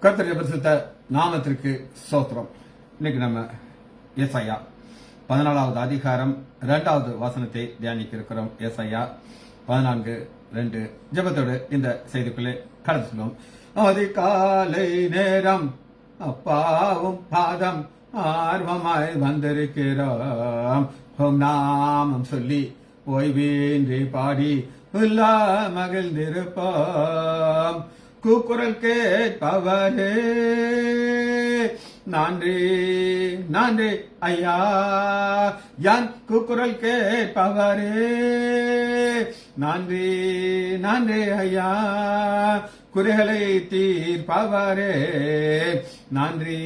கர்த்தருடைய பரிசுத்த நாமத்திற்கு ஸ்தோத்திரம். இன்னைக்கு நம்ம ஏசாயா 14வது அதிகாரம் 2வது வசனத்தை தியானிக்க இருக்கிறோம். ஏசாயா 14:2 ஜெபத்தோடு இந்த செய்திக்குள்ளே கடந்து செல்வோம். அதிகாலை நேரம் அப்பாவும் பாதம் ஆர்வமாய் வந்திருக்கிறோம். நாமம் சொல்லி ஓய்வின்றி பாடி உள்ளா மகிழ்ந்திருப்போம். கூக்குரல் கேட்பவரே நன்றி நன்றி ஐயா, யான் கூக்குரல் கேட்பவரே நன்றி நன்றி ஐயா, குறைகளை தீர்ப்பவரே நன்றி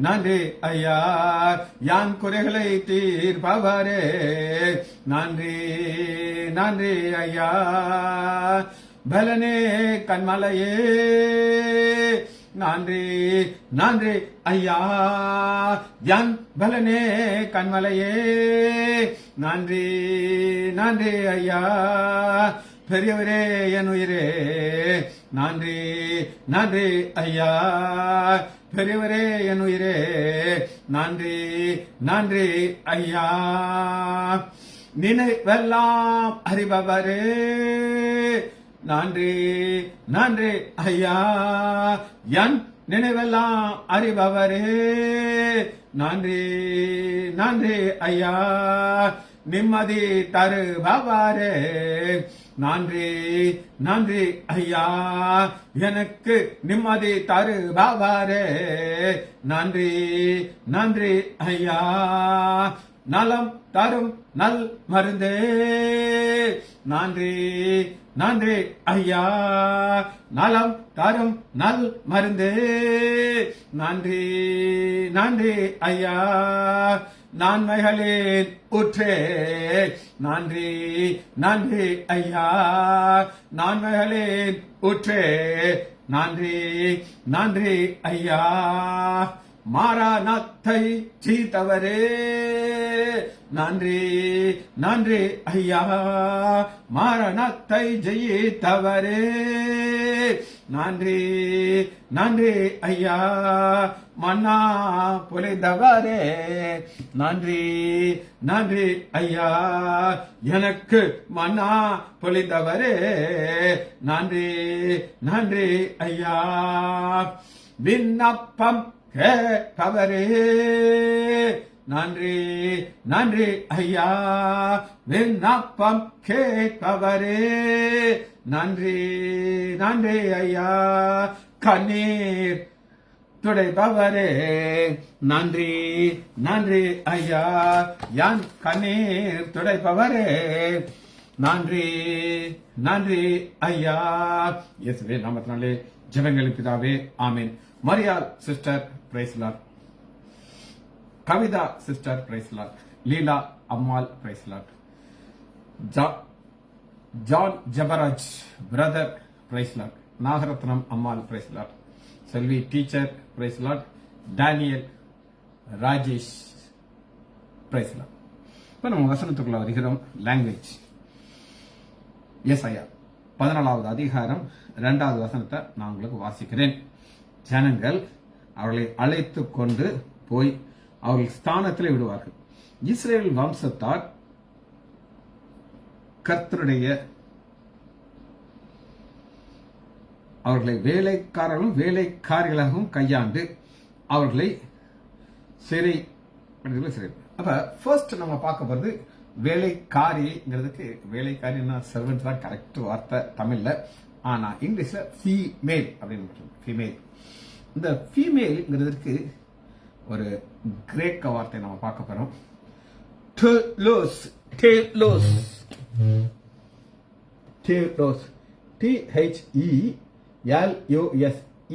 நன்றி ஐயா, யான் குறைகளை தீர்ப்பவரே நன்றி நன்றி ஐயா, பலனே கண்மலையே நன்றி நன்றி ஐயா, யான் பலனே கண்மலையே நன்றி நன்றி ஐயா, பெரியவரே என் உயிரே நன்றி நன்றி ஐயா, பெரியவரே என் உயிரே நன்றி நன்றி ஐயா, நினைவெல்லாம் அறிபவரே நன்றி நன்றி ஐயா, என் நினைவெல்லாம் அறிபவரே நன்றி நன்றி ஐயா, நிம்மதி தருபவரே நன்றி நன்றி ஐயா, எனக்கு நிம்மதி தருபவரே நன்றி நன்றி ஐயா, நலம் தரும் நல் மருந்தே நன்றி நன்றி ஐயா, நலம் தரும் நல் மருந்தே நன்றி நன்றி ஐயா, நான்மைகளின் ஊற்றே நன்றி நன்றி ஐயா, நான்மைகளின் ஊற்றே நன்றி நன்றி ஐயா, மாறானத்தை ஜீத்தவரே நன்றி நன்றி ஐயா, மாரணத்தை ஜெயித்தவரே நன்றி நன்றி ஐயா, மன்னா பொழிந்தவரே நன்றி நன்றி ஐயா, எனக்கு மன்னா பொழிந்தவரே நன்றி நன்றி ஐயா, விண்ணப்பம் கேட்பவரே நன்றி நன்றி ஐயா, விண்ணப்பம் கேட்பவரே நன்றி நன்றி ஐயா, கண்ணீர் துடைப்பவரே நன்றி நன்றி ஐயா, யான் கண்ணீர் துடைப்பவரே நன்றி நன்றி ஐயா. இயேசுவே நாமத்தினாலே ஜெபங்கள் பிதாவே, ஆமென். Mariyal sister praise Lord, Kavitha sister praise Lord, Leela Ammal praise Lord, John Jabaraj brother praise Lord, Nagarathnam Ammal praise Lord, Selvi teacher praise Lord, Daniel Rajesh praise Lord. இப்ப நம்ம வசனத்துக்குள்ள வருகிறோம். லாங்குவேஜ் ஏசாயா 14வது அதிகாரம் 2வது வசனத்தை நான் உங்களுக்கு வாசிக்கிறேன். ஜனங்கள் அவர்களை அழைத்து கொண்டு போய் அவர்கள் ஸ்தானத்தில் விடுவார்கள். இஸ்ரேல் வம்சத்தார் கர்த்தருடைய அவர்களை வேலைக்காரர்களும் வேலைக்காரிகளாகவும் கையாண்டு அவர்களை சிறை. அப்ப ஃபர்ஸ்ட் நம்ம பார்க்க போறது வேலைக்காரிங்கிறதுக்கு, வேலைக்காரின்னா சர்வன்ட் தான் கரெக்ட் வார்த்தை தமிழ்ல, ஆனா இங்கிலீஷ்ல ஃபீமேல் அப்படின்னு ஃபீமேல். இந்த ஃபீமேல்ங்கிறதுக்கு ஒரு கிரேக்க வார்த்தை நம்ம பார்க்க போறோம். டெலோஸ் டெலோஸ் டெலோஸ் THELOS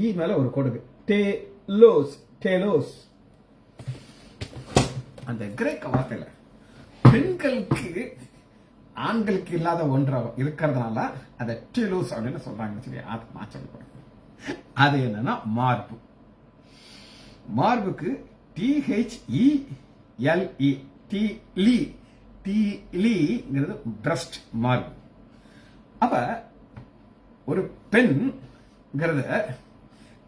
இ மேல ஒரு கோடு டெலோஸ் டெலோஸ். அந்த கிரேக்க வார்த்தையில பெண்களுக்கு ஆண்களுக்கு இல்லாத ஒன்றா இருக்கிறதுனால அதை டெலோஸ் அப்படின்னு சொல்றாங்க. சரி, அது நான் சொல்றேன். அது என்னன்னா மார்பு. மார்புக்கு THELE டீலிங்கிறது பிரஸ்ட் மார்பு. அப்ப ஒரு பெண்ங்கிறத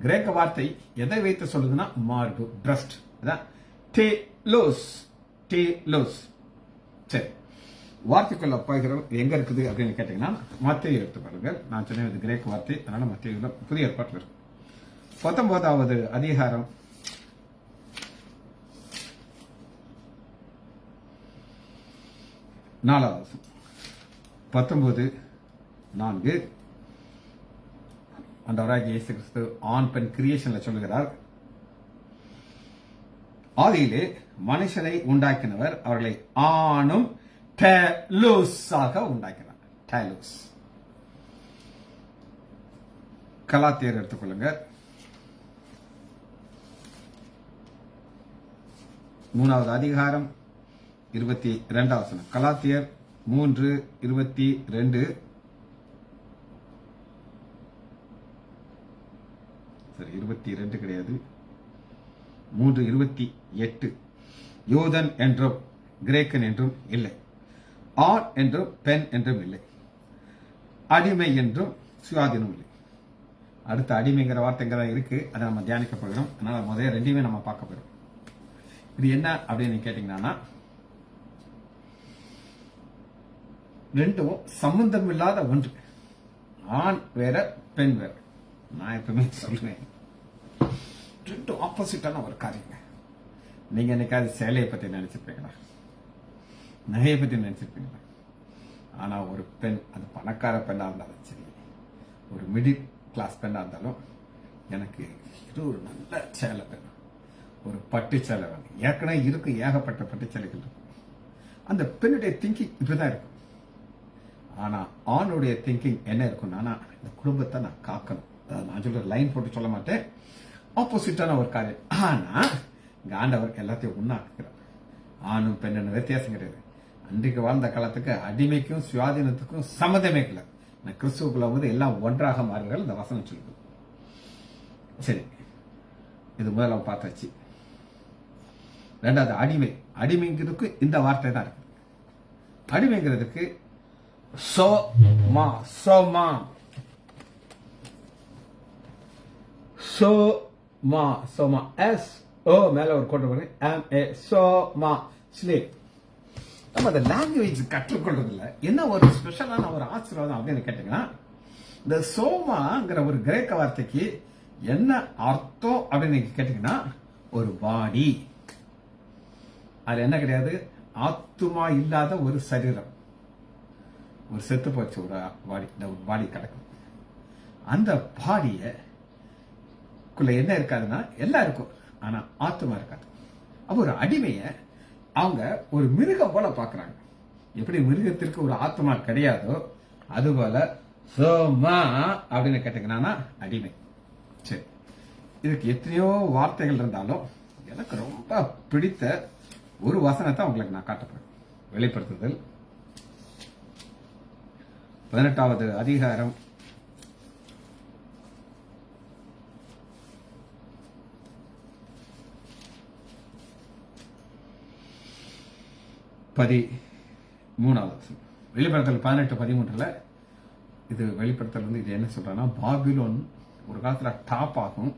கிரேக்க வார்த்தை எதை வைத்து சொல்லுதுன்னா மார்பு, பிரஸ்ட். அதான் டேலோஸ், டேலோஸ். சரி, வார்த்தைக்குள்ள போகிறோம். எங்க இருக்குது அப்படின்னு கேட்டீங்கன்னா மத்தேயு எடுத்து பாருங்க. நான் சொன்னது கிரேக்க வார்த்தை, அதனால மத்தேயுல புதிய ஏற்பாட்டில் இருக்கு. 19வது அதிகாரம் 4வது வசனம். 19:4 ஆண்டவராகிய இயேசு கிறிஸ்து ஆண் பெண் கிரியேஷன்ல சொல்லுகிறார், ஆதியிலே மனுஷனை உண்டாக்கினவர் அவர்களை ஆணும் டேலோஸாக உண்டாக்கினார். டேலோஸ். கலாத்தியர் எடுத்துக்கொள்ளுங்க. 3வது அதிகாரம் 22வது வசனம். கலாத்தியர் 3:22. சரி, 22 கிடையாது, 3:28. யூதன் என்றும் கிரேக்கன் என்றும் இல்லை, ஆண் என்றும் பெண் என்றும் இல்லை, அடிமை என்றும் சுயாதீனம் இல்லை. அடுத்த அடிமைங்கிற வார்த்தைங்க தான் இருக்கு, அதை நம்ம தியானிக்க போகிறோம். அதனால முதல்ல ரெண்டையுமே நம்ம பார்க்க போகிறோம். இது என்ன அப்படின்னு கேட்டீங்கன்னா, ரெண்டும் சம்பந்தம் இல்லாத ஒன்று. ஆண் வேற, பெண் வேற. நான் எப்பவுமே சொல்லுவேன், ரெண்டும் ஆப்போசிட்டான ஒரு காரியங்க. நீங்க என்னைக்காவது சேலையை பத்தி நினைச்சிருப்பீங்களா, நகையை பத்தி நினைச்சிருப்பீங்களா? ஆனா ஒரு பெண், அது பணக்கார பெண்ணா இருந்தாலும் சரி, ஒரு மிடில் கிளாஸ் பெண்ணா இருந்தாலும், எனக்கு இது ஒரு நல்ல சேலை பெண், ஒரு பட்டு சேலை வேணும். ஏற்கனவே இருக்கு, ஏகப்பட்ட பட்டு சேலைகள் இருக்கும். அந்த பெண்ணுடைய திங்கிங் இப்படிதான் இருக்கும். ஆனா ஆணுடைய திங்கிங் என்ன இருக்கும்னா, இந்த குடும்பத்தை நான் காக்கணும். நான் சொல்ற லைன் போட்டு சொல்ல மாட்டேன், ஆப்போசிட்டான ஒரு காரியம். ஆனா இங்க ஆண்டவர் எல்லாத்தையும் ஒண்ணாக்குறார். ஆணும் பெண்ணும் வித்தியாசம் கிடையாது. அன்றைக்கு வாழ்ந்த காலத்துக்கு அடிமைக்கும் சுயாதீனத்துக்கும் சம்மதமே இல்லை. நான் கிறிஸ்துவுக்குள்ள வந்து எல்லாம் ஒன்றாக மாறுகள் இந்த வசனம் சொல்லுது. சரி, இது முதல்ல பார்த்தாச்சு. ரெண்டாவது அடிமை. அடிமைங்கிறதுக்கு இந்த வார்த்தை தான் இருக்கு. அடிமைங்கிறதுக்கு சோமா, சோமா, சோமா, சோமா, எஸ் ஓ மேல ஒரு கோட்டை போடுறேன், எம் ஏ, சோமா, ஸ்லேவ். நம்ம அந்த லாங்குவேஜ் கற்றுக்கொள்றதுல என்ன ஒரு ஸ்பெஷலான ஒரு ஆசீர்வாதம் அப்படின்னு கேட்டீங்கன்னா, இந்த சோமாங்கிற ஒரு கிரேக்க வார்த்தைக்கு என்ன அர்த்தம் அப்படின்னு கேட்டீங்கன்னா, ஒரு பாடி. அது என்ன கிடையாது, ஆத்துமா இல்லாத ஒரு சரீரம், ஒரு செத்து போச்சு ஒரு பாடி. இந்த பாடி கிடக்கும். அந்த பாடிய என்ன இருக்காதுன்னா எல்லாம் இருக்கும், ஆனா ஆத்துமா இருக்காது. அப்ப ஒரு அடிமைய அவங்க ஒரு மிருகம் போல பாக்குறாங்க. எப்படி மிருகத்திற்கு ஒரு ஆத்மா கிடையாதோ அதுபோல சோமா அப்படின்னு கேட்டீங்கன்னா அடிமை. சரி, இதுக்கு எத்தனையோ வார்த்தைகள் இருந்தாலும் எனக்கு ரொம்ப பிடித்த ஒரு வசனத்தை உங்களுக்கு நான் காட்டப்படுறேன். வெளிப்படுத்துதல் 18வது அதிகாரம் 13வது வசனம். வெளிப்படுத்தல் 18:13. இது வெளிப்படுத்தல் வந்து இது என்ன சொல்றாங்கன்னா, பாபிலோன் ஒரு காலத்துல டாப் ஆகும்.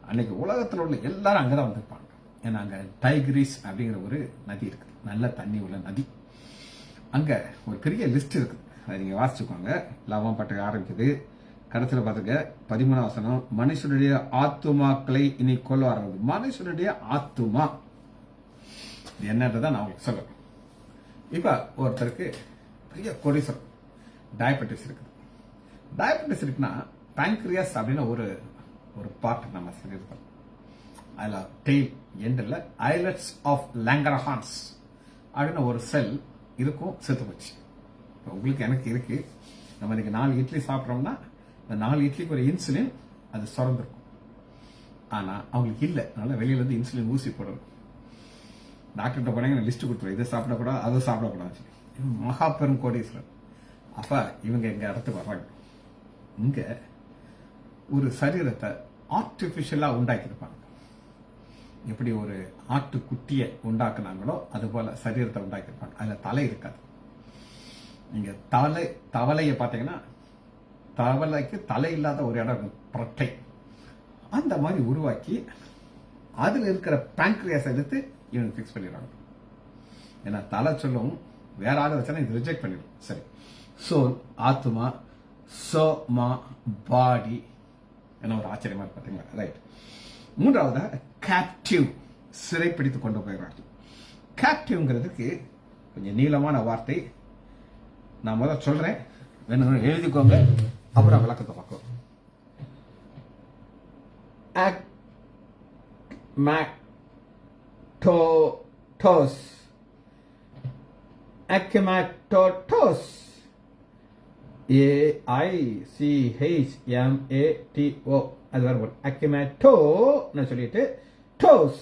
அன்னைக்கு உலகத்தில் உள்ள எல்லாரும் அங்கதான் வந்திருப்பாங்க. ஏன்னா அங்க டைகிரிஸ் அப்படிங்கிற ஒரு நதி இருக்கு, நல்ல தண்ணி உள்ள நதி. அங்க ஒரு பெரிய லிஸ்ட் இருக்கு, அதை நீங்க வாசிச்சுக்கோங்க. லாபம் பட்டு ஆரம்பிக்குது. கடைசியில் பார்த்துக்க 13வது வசனம், மனுஷனுடைய ஆத்துமாக்களை இனி கொள்வார்கள். மனுஷனுடைய ஆத்துமா என்னன்றதான் நான் உங்களுக்கு சொல்றேன். இப்ப ஒருத்தருக்கு பெரிய கொடிசம் டயபெட்டிஸ் இருக்குது. டயபெட்டிஸ் இருக்குன்னா பேங்க்ரியாஸ் அப்படின்னு ஒரு ஒரு பார்ட் நம்ம சரீரத்தில், அதுல டெய்ல் எண்டில் ஐலட்ஸ் ஆஃப் லாங்கர்ஹான்ஸ் அப்படின்னு ஒரு செல் இருக்கும், செத்து போச்சு. உங்களுக்கு எனக்கு இருக்கு. நம்ம இன்னைக்கு 4 இட்லி சாப்பிட்றோம்னா இந்த 4 இட்லிக்கு ஒரு இன்சுலின் அது சுரந்திருக்கும். ஆனா அவங்களுக்கு இல்லை, அதனால வெளியில இருந்து இன்சுலின் ஊசி போடணும். டாக்டர்கிட்ட போனீங்க லிஸ்ட் கொடுத்துருவோம், இதை சாப்பிடக்கூடாது அதை சாப்பிடக்கூடாது. மகா பெரும் கோடீஸ்வரர். அப்ப இவங்க எங்க இடத்துக்கு வர்றாங்க. இங்க ஒரு சரீரத்தை ஆர்டிபிஷியலா உண்டாக்கியிருப்பாங்க. எப்படி ஒரு ஆட்டுக்குட்டியை உண்டாக்குனாங்களோ அது போல சரீரத்தை உண்டாக்கியிருப்பாங்க. அதுல தலை இருக்காது. நீங்க தவளையை பார்த்தீங்கன்னா, தவளைக்கு தலை இல்லாத ஒரு இடம் இருக்கும், பிரட்டை. அந்த மாதிரி உருவாக்கி அதுல இருக்கிற பேங்க்ரியாஸ் எடுத்து இவனுக்கு ஃபிக்ஸ் பண்ணிடுறாங்க. ஏன்னா தலை சொல்லும் வேற ஆளை வச்சா இது ரிஜெக்ட் பண்ணிடும். சரி, சோல் ஆத்மா, சோமா பாடி, என்ன ஒரு ஆச்சரியமா இருக்கு பார்த்தீங்களா? ரைட். மூன்றாவதா கேப்டிவ், சிறைப்பிடித்து கொண்டு போயிடுறாங்க. கேப்டிவ்ங்கிறதுக்கு கொஞ்சம் நீளமான வார்த்தை. நான் முதல்ல சொல்றேன், வேணும் எழுதிக்கோங்க, அப்புறம் விளக்கத்தை பார்க்கலாம். Akmatotos, Akmatotos, AICHMATO, அது வேற போல். Akmato நான் சொல்லிட்டு tos,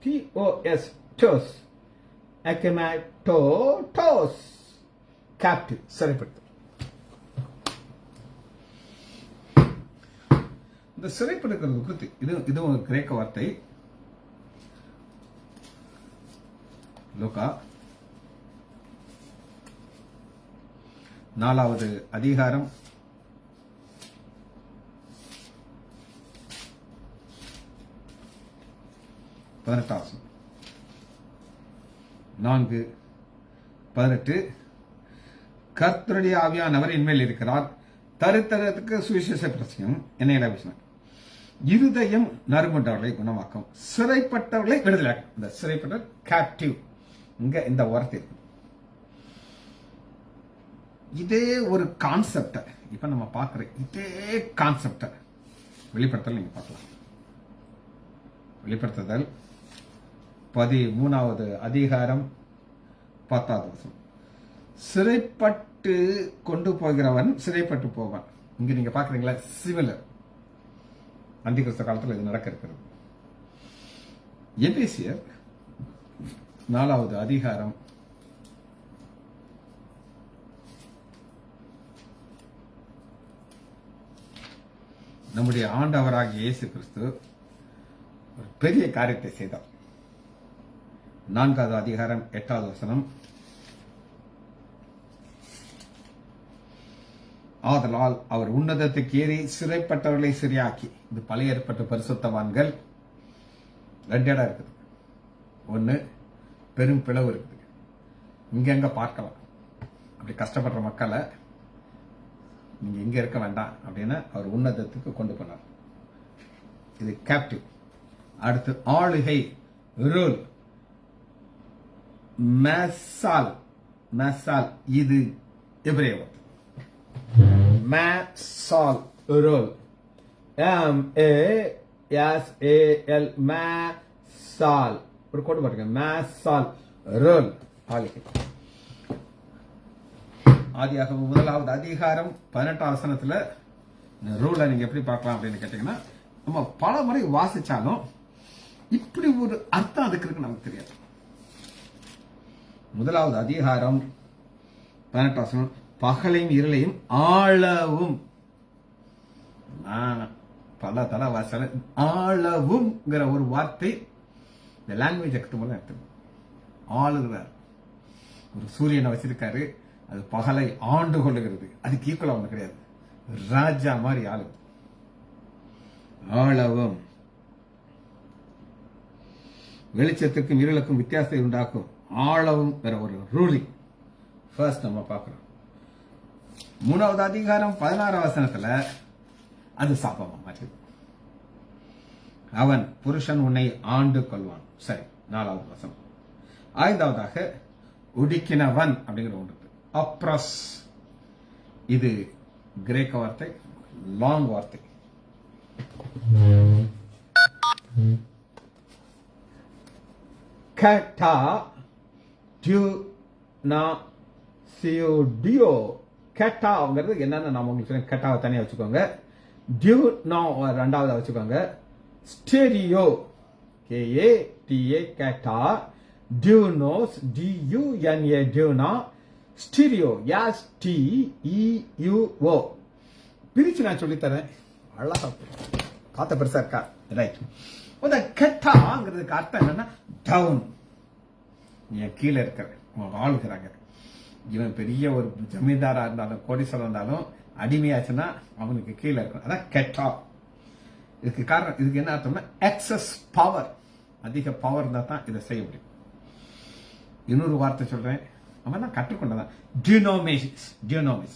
TOS, tos, Akmatotos, captive, சிறைப்படுத்து. இந்த சிறைப்படுத்துறது குறித்து இது ஒரு கிரேக்க வார்த்தை. லூக்கா 4வது அதிகாரம் 18 4:18 கர்த்தருடைய ஆவியானவர் என்மேல் இருக்கிறார், தரித்திரத்துக்கு சுவிசேஷ பிரசங்கம், என்னை அபிஷேகம், இருதயம் நறுமண்டவர்களை குணமாக்கும், சிறைப்பட்டவர்களை விடுதலையாக்கும். இந்த சிறைப்பட்ட கேப்டிவ் இங்க இந்த வார்த்தை இருக்கு. இதே ஒரு கான்செப்ட இப்ப நம்ம பார்க்கிற இதே கான்செப்ட வெளிப்படுத்தல் நீங்க பார்க்கலாம். வெளிப்படுத்துதல் 13வது அதிகாரம் 10வது வசனம். சிறைப்பட்டு கொண்டு போகிறவன் சிறைப்பட்டு போவான். இங்க நீங்க பாக்குறீங்களா? சிமிலர். அந்தி கிறிஸ்து காலத்தில் இது நடக்க இருக்கிறது. எபேசியர் 4வது அதிகாரம் 4 நம்முடைய ஆண்டவராகிய இயேசு கிறிஸ்து ஒரு பெரிய காரியத்தை செய்தார். 4வது அதிகாரம் 8வது வசனம். ஆதலால் அவர் உன்னதத்துக்கு ஏறி சிறைப்பட்டவர்களை சிறையாக்கி. இது பழைய ஏற்பட்ட பரிசுத்தவான்கள் 2 இடம் இருக்குது. ஒன்னு பெரும் பிளவு இருக்குது. இங்க பார்க்கலாம். அப்படி கஷ்டப்படுற மக்களை நீங்க இங்க இருக்க வேண்டாம் அப்படின்னு அவர் உன்னதத்துக்கு கொண்டு போனார். இது கேப்டிவ். அடுத்து ஆளுகை, ரூல், மேசால். மேசால் இது எபிரேய வார்த்தை. மேசால், ரூல், MASAL, மேசால். ஒரு கோடு பாருங்க, மேசால், ரூல், ஆளுகை. ஆதியாகமம் 1வது அதிகாரம் 18வது வசனத்துல ரூலை நீங்க எப்படி பார்க்கலாம் அப்படின்னு கேட்டீங்கன்னா, நம்ம பல முறை வாசிச்சாலும் இப்படி ஒரு அர்த்தம் அதுக்கு இருக்கு நமக்கு தெரியாது. 1வது அதிகாரம் 18வது வசனம், பகலையும் இருளையும் ஆளவும். பல தடவை வாசல ஆளவும்ங்கிற ஒரு வார்த்தை இந்த லாங்குவேஜ் எடுத்து எடுத்து ஆளுகிறார். ஒரு சூரியனை வச்சிருக்காரு, அது பகலை ஆண்டு கொள்ளுகிறது. அதுக்கு ஈக்குவலா ஒண்ணு கிடையாது. ராஜா மாதிரி ஆளுது. ஆளவும். வெளிச்சத்துக்கும் இருளுக்கும் வித்தியாசத்தை உண்டாக்கும். ஆளவும் வேற ஒரு ரூலிங். ஃபர்ஸ்ட் நம்ம பார்க்கிறோம். 3வது அதிகாரம் 16வது வசனத்துல அது சாபமா மாற்றுது. அவன் புருஷன் உன்னை ஆண்டு கொள்வான். சரி, 4வது வசனம். 5வதாக உடிக்கினவன் அப்படிங்கிற ஒன்று. அப்ரஸ், இது கிரேக்க வார்த்தை, லாங் வார்த்தை. கட்டா டியூ கெட்டாங்கிறது என்னன்னு நான் உங்களுக்கு சொல்றேன். கெட்டாவை தனியா வச்சுக்கோங்க. டியூ நா 2வது வச்சுக்கோங்க. Stereo, KATA, கெட்டா. டியூனோஸ், DUNA, tuna. Stereo, STEUO. பிரிச்சு நான் சொல்லித்தரேன். அழகா காத்த பெருசா இருக்கா? ரைட். இந்த கெட்டாங்கிறதுக்கு அர்த்தம் என்னன்னா டவுன். நீ கீழே இருக்கிற ஆளுகிறாங்க. இவன் பெரிய ஒரு ஜமீன்தாரா இருந்தாலும் கோடீஸ்வரர் இருந்தாலும் அடிமையாச்சுன்னா அவனுக்கு கீழே இருக்கும். அதான் கெட்டா. இதுக்கு காரணம், இதுக்கு என்ன அர்த்தம்னா எக்ஸஸ் பவர், அதிக பவர் இருந்தா தான் இதை செய்ய முடியும். இன்னொரு வார்த்தை சொல்றேன், அவன் தான் கற்றுக்கொண்டதான் டியூனாமிஸ். DUNAMAI,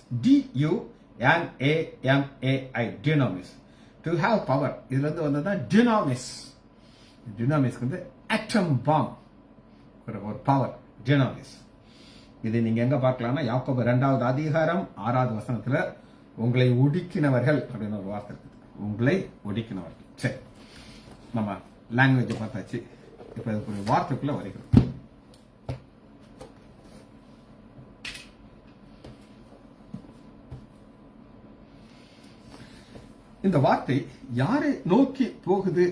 டியூனாமிஸ், டு ஹேவ் பவர். இதுல இருந்து வந்ததுதான் டியூனாமிஸ். டியூனாமிஸ்க்கு வந்து ஆட்டம் பாம், ஒரு பவர், டியூனாமிஸ். இது நீங்க எங்க பார்க்கலாம்னா யாக்கோபு 2வது அதிகாரம் 6வது வசனத்துல உங்களை ஒடுக்கினவர்கள் அப்படின்னு ஒரு வார்த்தை இருக்குது. உங்களை ஒடுக்கினவர்கள். சரி, நம்ம லாங்குவேஜை பார்த்தாச்சு. இப்ப இதுக்கு ஒரு வார்த்தைக்குள்ள வருகிறோம். இந்த வார்த்தை யாரை நோக்கி போகுது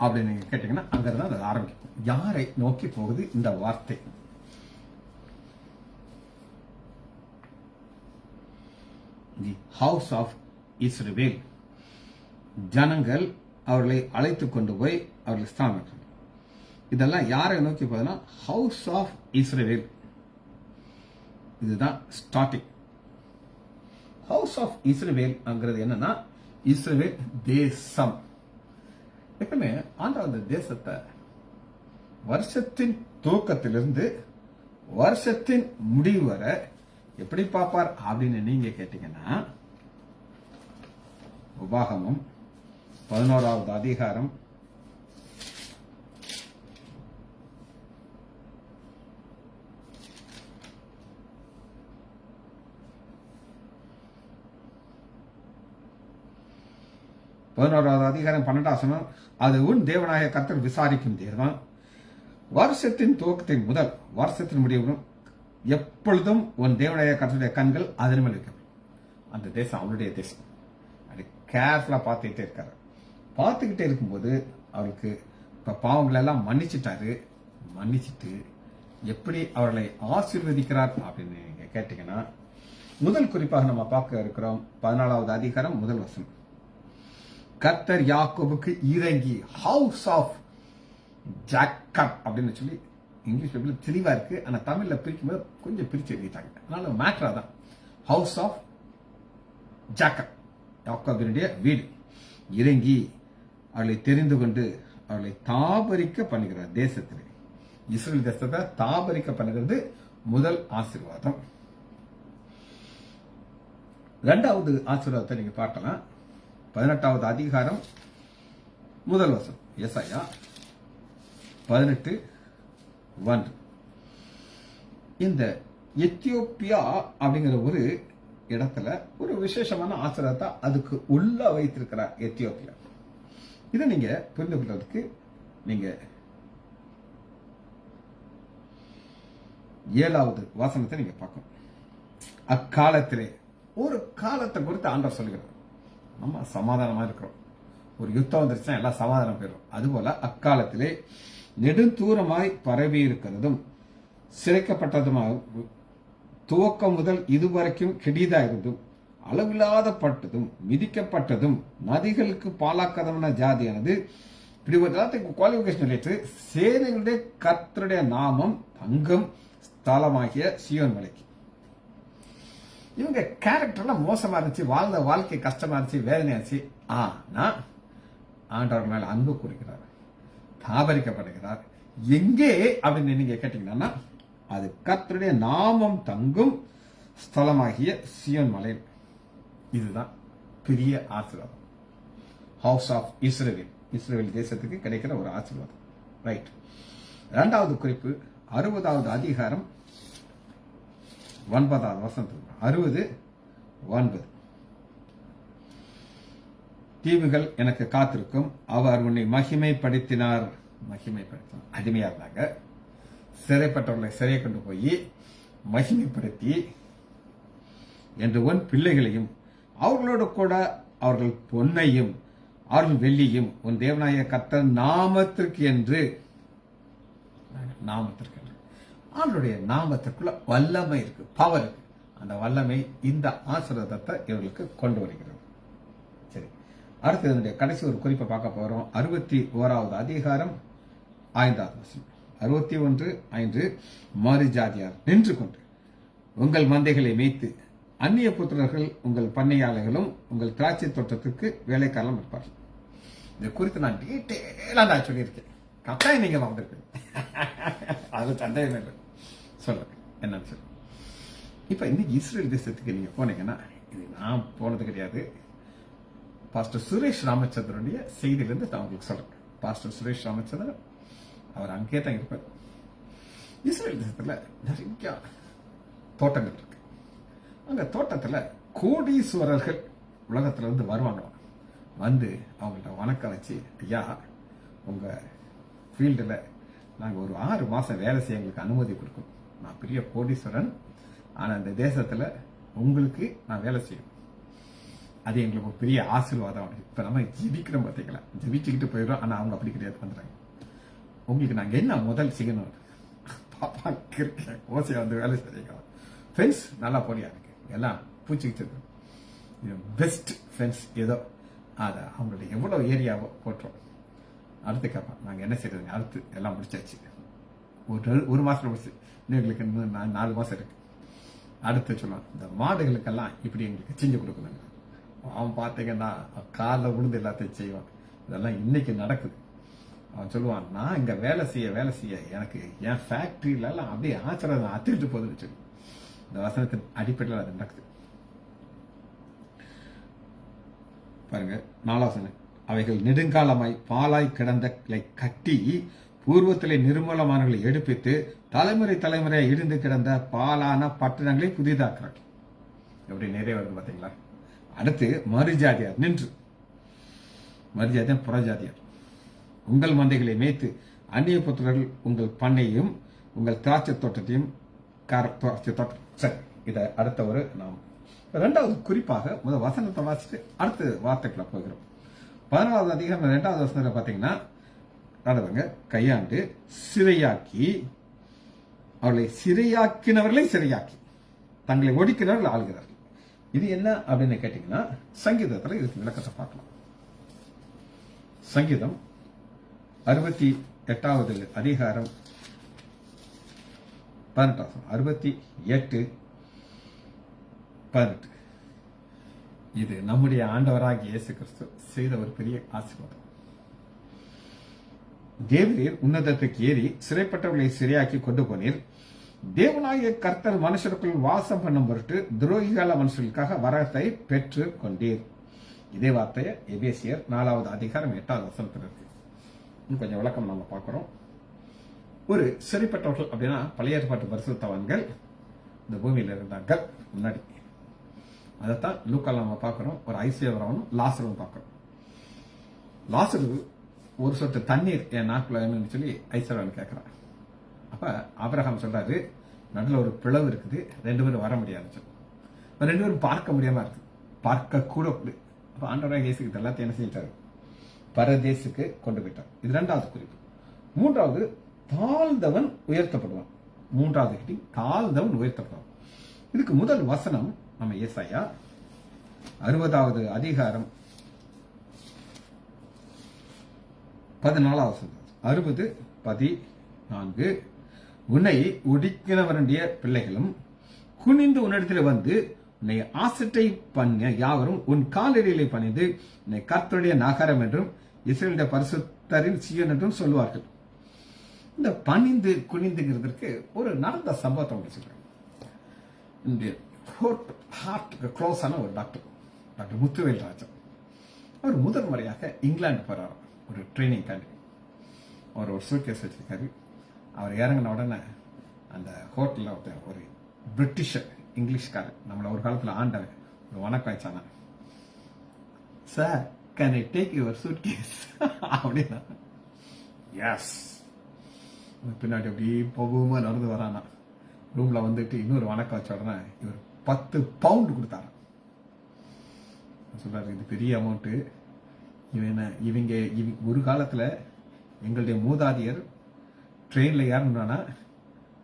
அப்படின்னு நீங்க கேட்டீங்கன்னா அங்கிருந்து அது ஆரம்பிக்கும். யாரை நோக்கி போகுது இந்த வார்த்தை? தி ஹவுஸ் ஆஃப் இஸ்ரவேல். ஜனங்கள் அவர்களை அழைத்து கொண்டு போய் அவர்களை ஸ்தானம். இதெல்லாம் யாரை நோக்கி போகுதுன்னா ஹவுஸ் ஆஃப் இஸ்ரவேல். இதுதான் ஸ்டார்டிங். ஹவுஸ் ஆஃப் இஸ்ரவேல் என்னன்னா இஸ்ரவேல் தேசம். எப்பவுமே ஆண்டவர் அந்த தேசத்தை வருஷத்தின் துவக்கத்திலிருந்து வருஷத்தின் முடிவு வரை எப்படி பார்ப்பார் அப்படின்னு நீங்க கேட்டீங்கன்னா உபாகமம் 11வது அதிகாரம் 12வது வசனம், அது உன் தேவனாய கர்த்தர் விசாரிக்கும் தேவன், வருஷத்தின் துவக்கத்தின் முதல் வருஷத்தின் முடிவும் எப்பொழுதும் உன் தேவனாய கர்த்தருடைய கண்கள் அதன் மேல் வைக்கும். அந்த தேசம் அவருடைய தேசம். அது கேர்ஃபுல்லா பார்த்துக்கிட்டே இருக்காரு. பார்த்துக்கிட்டே இருக்கும்போது அவருக்கு இப்ப பாவங்கள் எல்லாம் மன்னிச்சுட்டாரு. மன்னிச்சுட்டு எப்படி அவர்களை ஆசீர்வதிக்கிறார் அப்படின்னு நீங்க கேட்டீங்கன்னா முதல் குறிப்பாக நம்ம பார்க்க இருக்கிறோம் 14வது அதிகாரம் முதல் வசனம். கர்த்தர் யாக்கோபுக்கு இறங்கி ஹவுஸ் ஆஃப் ஜாக்கப் அப்படின்னு சொல்லி இங்கிலீஷ் பைபிள்ல தெளிவா இருக்கு. ஆனா தமிழ்ல பிரிக்கும்போது கொஞ்சம் பிரிச்சு எழுதிட்டாங்க. அதனால மேட்டரா தான் ஹவுஸ் ஆஃப் ஜாக்கப், யாக்கோபினுடைய வீடு. இறங்கி அவளை தெரிந்து கொண்டு அவளை தாபரிக்க பண்ணுகிறார். தேசத்திலே இஸ்ரேல் தேசத்தை தாபரிக்க பண்ணுகிறது முதல் ஆசீர்வாதம். 2வது ஆசீர்வாதத்தை நீங்க பார்க்கலாம் 18வது அதிகாரம் முதல் வசனம். எசாயா 18:1. இந்த எத்தியோப்பியா அப்படிங்கிற ஒரு இடத்துல ஒரு விசேஷமான ஆசீர்வாதத்தை அதுக்கு உள்ள வைத்திருக்கிறார் எத்தியோப்பியா. இதை நீங்க புரிந்து கொள்றதுக்கு நீங்க 7வது வசனத்தை நீங்க பார்க்கணும். அக்காலத்திலே, ஒரு காலத்தை குறித்து ஆண்டவர் சொல்லுகிறார். நம்ம சமாதானமா இருக்கிறோம். ஒரு யுத்தம் வந்துருச்சுன்னா எல்லாம் சமாதானம் பெறும். அதுபோல அக்காலத்திலே நெடுந்தூரமாய் பரவி இருக்கிறதும் சிறைக்கப்பட்டதுமாக துவக்கம் முதல் இதுவரைக்கும் கெடிதாயிருந்தும் அளவில்லாதப்பட்டதும் மிதிக்கப்பட்டதும் நதிகளுக்கு பாலாக்கதமான ஜாதியானது இப்படி ஒரு எல்லாத்துக்கும் குவாலிபிகேஷன் ரிலேட்டு சேனைகளுடைய கர்த்தருடைய நாமம் தங்கும் ஸ்தலமாகிய சியோன் மலைக்கு. இவங்க கேரக்டர்லாம் மோசமா இருந்துச்சு, வாழ்ந்த வாழ்க்கை கஷ்டமா இருந்துச்சு, வேதனையாச்சு. ஆனா ஆண்டவர் மேல அன்பு குறிக்கிறார், தாபரிக்கப்படுகிறார். எங்கே அப்படின்னு நீங்க கேட்டீங்கன்னா அது கர்த்தருடைய நாமம் தங்கும் ஸ்தலமாகிய சியோன் மலை. இதுதான் பெரிய ஆசீர்வாதம். ஹவுஸ் ஆஃப் இஸ்ரவேல், இஸ்ரவேல் தேசத்துக்கு கிடைக்கிற ஒரு ஆசீர்வாதம். ரைட். 2வது குறிப்பு 60வது அதிகாரம் 9வது வசனம். 60:9. தீவுகள் எனக்கு காத்திருக்கும், அவர் உன்னை மகிமைப்படுத்தினார். மகிமைப்படுத்தினார். அடிமையா இருந்தாங்க, சிறைப்பட்டவர்களை சிறையை கொண்டு போய் மகிமைப்படுத்தி என்று உன் பிள்ளைகளையும் அவர்களோடு கூட அவர்கள் பொன்னையும் அவர்கள் வெள்ளியும் உன் தேவனாய கர்த்தர் நாமத்திற்கு என்று, நாமத்திற்கு என்று, அவருடைய நாமத்திற்குள்ள வல்லமை இருக்கு, பவர் இருக்கு. அந்த வல்லமை இந்த ஆசீர்வாதத்தை இவர்களுக்கு கொண்டு வருகிறது. சரி, அடுத்து இதனுடைய கடைசி ஒரு குறிப்பை பார்க்க போறோம். 61வது அதிகாரம் 5வது வசனம். 61:5. மாறி ஜாதியார் நின்று கொண்டு உங்கள் மந்தைகளை மேய்த்து அந்நிய புத்திரர்கள் உங்கள் பண்ணையாளர்களும் உங்கள் திராட்சை தோட்டத்துக்கு வேலைக்காலம் இருப்பார்கள். இதை குறித்து நான் டீட்டெயிலாக நான் சொல்லியிருக்கேன். கட்டாயம் நீங்க வந்திருக்கேன், அது சந்தேகம் இல்லை. சொல்லுங்க என்னன்னு சொல்லு. இப்ப இன்னைக்கு இஸ்ரேல் தேசத்துக்கு நீங்க போனீங்கன்னா, இது நான் போனது கிடையாது, பாஸ்டர் சுரேஷ் ராமச்சந்திரனுடைய செய்தியிலிருந்து நான் உங்களுக்கு சொல்றேன். பாஸ்டர் சுரேஷ் ராமச்சந்திரன் அவர் அங்கேயே தான் இருப்பார். இஸ்ரேல் தேசத்துல நிறைய தோட்டங்கள் இருக்கு. அந்த தோட்டத்துல கோடீஸ்வரர்கள் உலகத்துல இருந்து வருவாங்க. வந்து அவங்கள்ட்ட வணக்கம் வச்சு, ஐயா உங்க ஃபீல்டில் நாங்கள் ஒரு 6 மாதம் வேலை செய்ய எங்களுக்கு அனுமதி கொடுக்கணும். நான் பெரிய கோடீஸ்வரன், ஆனால் அந்த தேசத்தில் உங்களுக்கு நான் வேலை செய்யணும். அது எங்களுக்கு ஒரு பெரிய ஆசீர்வாதம். இப்போ நம்ம ஜெபிக்கிறோம் பார்த்தீங்களா, ஜெபிச்சுக்கிட்டு போயிடுறோம். ஆனால் அவங்க அப்படி கிடையாது, வந்துடுறாங்க. உங்களுக்கு நாங்கள் என்ன முதல் செய்யணும், பாப்பா இருக்கேன் ஓசையை வந்து வேலை செய்யலாம். ஃபென்ஸ் நல்லா போலியா இருக்கு, எல்லாம் பூச்சிக்கிட்டு பெஸ்ட் ஃபென்ஸ் ஏதோ அதை அவங்களுடைய எவ்வளோ ஏரியாவோ போட்டுரும். அடுத்து கேட்பான், நாங்கள் என்ன செய்யறதுங்க, அடுத்து எல்லாம் முடிச்சாச்சு, ஒரு மாசத்துல முடிச்சு, இன்னும் எங்களுக்கு இன்னும் 4 மாசம் இருக்கு. அடுத்து சொல்லுவான், இந்த மாடுகளுக்கெல்லாம் இப்படி எங்களுக்கு செஞ்சு கொடுக்கணுங்க. அவன் பார்த்தீங்கன்னா காலில் விழுந்து எல்லாத்தையும் செய்வான். இதெல்லாம் இன்னைக்கு நடக்குது. அவன் சொல்லுவான், நான் இங்க வேலை செய்ய எனக்கு என் ஃபேக்டரியில எல்லாம் அப்படியே ஆச்சரியம் அத்திரிட்டு போகுதுன்னு சொல்லி, இந்த வசனத்தின் அடிப்படையில் அது நடக்குது. பாருங்க 4 வசனம், அவைகள் நெடுங்காலமாய் பாலாய் கிடந்த கட்டி பூர்வத்திலே நிர்மூலமானவர்களை எடுப்பித்து தலைமுறையாக இடிந்து கிடந்த பாலான பட்டணங்களை புதிதாக்குறாங்க. எப்படி நிறைய வருது பாத்தீங்களா. அடுத்து மறுஜாதியார் நின்று, மறுஜாதியார் புறஜாதியார், உங்கள் மந்தைகளை மேய்த்து அந்நிய புத்திரர்கள் உங்கள் பண்ணையும் உங்கள் திராட்சை தோட்டத்தையும் சரி, இதை அடுத்த ஒரு நாம் 2வது குறிப்பாக முதல் வசனத்தை வாசிட்டு அடுத்த வார்த்தைக்குள்ள போகிறோம். 14வது அதிகாரம் 2வது வசனத்துல பாத்தீங்கன்னா, நடவங்க கையாண்டு சிறையாக்கி, அவர்களை சிறையாக்கினவர்களை சிறையாக்கி தங்களை ஒடுக்கினவர்கள் ஆள்கிறார்கள். இது என்ன அப்படின்னு கேட்டீங்கன்னா, சங்கீதத்துல இதுக்கு விளக்கத்தை பார்க்கலாம். சங்கீதம் 68வது அதிகாரம் 68:18. இது நம்முடைய ஆண்டவராகிய இயேசு கிறிஸ்து செய்த ஒரு பெரிய ஆசீர்வாதம். தேவரீர் உன்னதத்துக்கு ஏறி சிறைப்பட்டவர்களை சிறையாக்கி கொண்டு போனீர். தேவனாகிய கர்த்தர் மனுஷருக்குள் வாசம் பண்ணும் பொருட்டு துரோகிகால மனுஷர்களுக்காக வரத்தை பெற்று கொண்டீர். இதே வார்த்தையை எபேசியர் 4வது அதிகாரம் 8வது வசனத்தில் இருக்கு. இன்னும் கொஞ்சம் விளக்கம் நம்ம பார்க்கிறோம். ஒரு சிறைப்பட்டவர்கள் அப்படின்னா பழைய ஏற்பாட்டு பரிசுத்தவான்கள் இந்த பூமியில இருந்தார்கள் முன்னாடி. அதைத்தான் லூக்கால நம்ம பார்க்கிறோம். ஒரு ஐசியவரவனும் லாசரும் பார்க்கிறோம். லாசரு ஒரு சொட்டு தண்ணீர் என் நாக்குல வேணும்னு சொல்லி ஐஸ்வரவன் கேட்கிறான். அப்ப ஆபிரகாம் சொல்றாரு, நடுவில் ஒரு பிளவு இருக்குது, 2 பேரும் வர முடியாது, 2 பேரும் பார்க்க முடியாம இருக்கு, பார்க்க கூட. அப்ப ஆண்டவராக இயேசுக்கு எல்லாத்தையும் என்ன செஞ்சிட்டாரு, பரதேசுக்கு கொண்டு போயிட்டார். இது 2வது குறிப்பு. 3வது தாழ்ந்தவன் உயர்த்தப்படுவான். 3வது ஹெட்டிங் தாழ்ந்தவன் உயர்த்தப்படுவான். இதுக்கு முதல் வசனம் நம்ம ஏசாயா 60வது அதிகாரம் 14வது வசனம். 60:14. உன்னை ஒடுக்கினவருடைய பிள்ளைகளும் குனிந்து உன்னிடத்தில் வந்து உன்னை ஆசட்டை பண்ண யாவரும் உன் காலடியிலே பணிந்து உன்னை கர்த்தருடைய நகரம் என்றும் இஸ்ரவேலுடைய பரிசுத்தரின் சீயோன் என்றும் சொல்வார்கள். இந்த பணிந்து குனிந்துங்கிறதுக்கு ஒரு நடந்த சம்பவத்தை உங்களுக்கு சொல்றேன். ஹார்ட்டுக்கு க்ளோஸான ஒரு டாக்டர் முத்துவேல் ராஜன், அவர் முதல் முறையாக இங்கிலாந்து போறாரு ஒரு ட்ரைனிங் காண்டி. அவர் ஒரு சூட்கேஸ் வச்சிருக்காரு. அவர் இறங்கின உடனே அந்த ஹோட்டலில் ஒரு பிரிட்டிஷர் இங்கிலீஷ்காரர், நம்மளை ஒரு காலத்தில் ஆண்டவன், ஒரு வணக்கம் வச்சானா, sir can I take your suitcase அப்படின்னா, எஸ். பின்னாடி அப்படி போகுமா நடந்து வரானா, ரூம்ல வந்துட்டு இன்னொரு வணக்கம் வச்ச உடனே இவர் 10 பவுண்ட் கொடுத்தாரு. சொல்றாரு, இது பெரிய அமௌண்ட். இவங்க ஒரு காலத்துல எங்களுடைய மூதாதியர் ட்ரெயின்ல ஏறணும்னா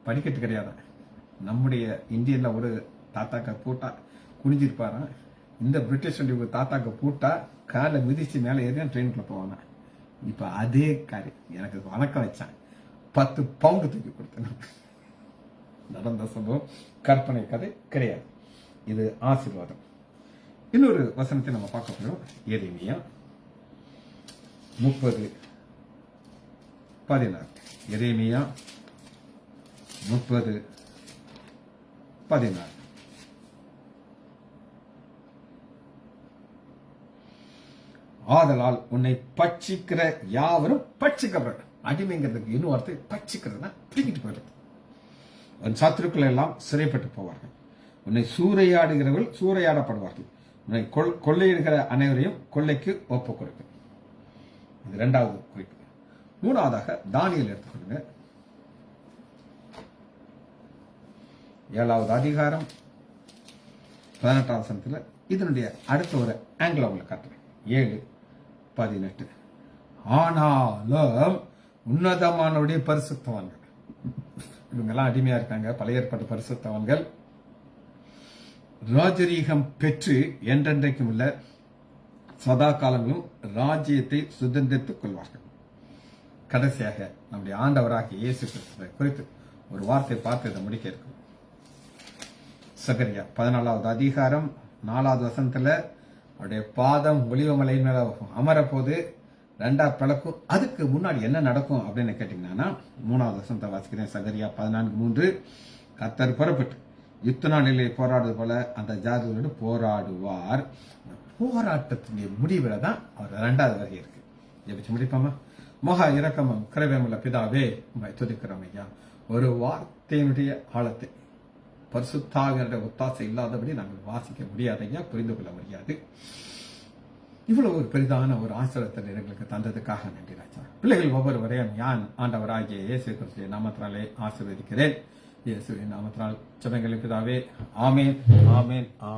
படிக்கட்டு கிடையாது. நம்முடைய இந்தியன்ல ஒரு தாத்தாக்க பூட்டா குனிஞ்சிருப்பாரு. இந்த பிரிட்டிஷ் ஒரு தாத்தாக்க பூட்டா காலை மிதிச்சு மேலே ஏறி ட்ரெயினுக்குள்ள போவாங்க. இப்ப அதே காரியம் எனக்கு வணக்கம் வச்சான், 10 பவுண்டு தூக்கி கொடுத்தேன். நடந்த சம்பவம், கற்பனை கதை கிடையாது. இது ஆசீர்வாதம். இன்னொரு வசனத்தை நம்ம பார்க்க போறோம். எரேமியா 30:16. எரேமியா 30:16. ஆதலால் உன்னை பட்சிக்கிற யாவரும் பட்சிக்கப்படும். அடிமைங்கிறதுக்கு இன்னும் வார்த்தை பட்சிக்கிறதுனா பிடிக்கிட்டு போயிடுறது. உன் சத்துருக்கள் எல்லாம் சிறைப்பட்டு போவார்கள். உன்னை சூறையாடுகிறவர்கள் சூறையாடப்படுவார்கள். உன்னை கொள்ளையிடுகிற அனைவரையும் கொள்ளைக்கு ஒப்பு கொடுக்கும். இது இரண்டாவது குறிப்பு. மூணாவதாக தானியேல் எடுத்துக்கொள்ளுங்க. 7வது அதிகாரம் 18வது வசனத்துல இதனுடைய அடுத்த ஒரு ஆங்கிள் உங்களுக்கு காட்டுறேன். 7:18. ஆனாலும் உன்னதமானவருடைய பரிசுத்தவான்கள், இவங்கெல்லாம் அடிமையா இருக்காங்க, பழைய ஏற்பாட்டு பரிசுத்தவான்கள், ராஜரீகம் பெற்று என்றென்றைக்கும் உள்ள சதா காலங்களும் ராஜ்யத்தை சுதந்திரித்துக் கொள்வார்கள். கடைசியாக நம்முடைய ஆண்டவராகிய இயேசு கிறிஸ்துவை குறித்து ஒரு வார்த்தை பார்த்து இதை முடிக்க இருக்கும். சகரியா 14வது அதிகாரம் 4வது வசனத்துல அவருடைய பாதம் ஒலிவமலையின் மேல அமர போது 2 பிளக்கும். அதுக்கு முன்னாடி என்ன நடக்கும் அப்படின்னு கேட்டீங்கன்னா 3வது வசனத்தை வாசிக்கிறேன். சகரியா 14:3. கர்த்தர் புறப்பட்டு யுத்த நாளிலே போராடுவது போல அந்த ஜாதிகளோடு போராடுவார். போராட்டத்தினுடைய முடிவுல தான் அவர் 2வது வகை இருக்கு. ஜெபிச்சு முடிப்போமா? மகா இரக்கமும் கிருபையுமுள்ள பிதாவே, உம்மை துதிக்கிறோம் ஐயா. ஒரு வார்த்தையினுடைய ஆழத்தை பரிசுத்தாவியருடைய ஒத்தாசை இல்லாதபடி நாங்கள் வாசிக்க முடியாது ஐயா, புரிந்து கொள்ள முடியாது. இவ்வளவு ஒரு பெரிதான ஒரு ஆசிரியத்தை எங்களுக்கு தந்ததுக்காக நன்றி ராஜா. பிள்ளைகள் ஒவ்வொருவரையும் யான் ஆண்டவராகிய இயேசு கிறிஸ்துவின் நாமத்தினாலே ஆசீர்வதிக்கிறேன். இயேசுவின் நாமத்தினால் ஜெபங்களின் பிதாவே, ஆமென், ஆமென்.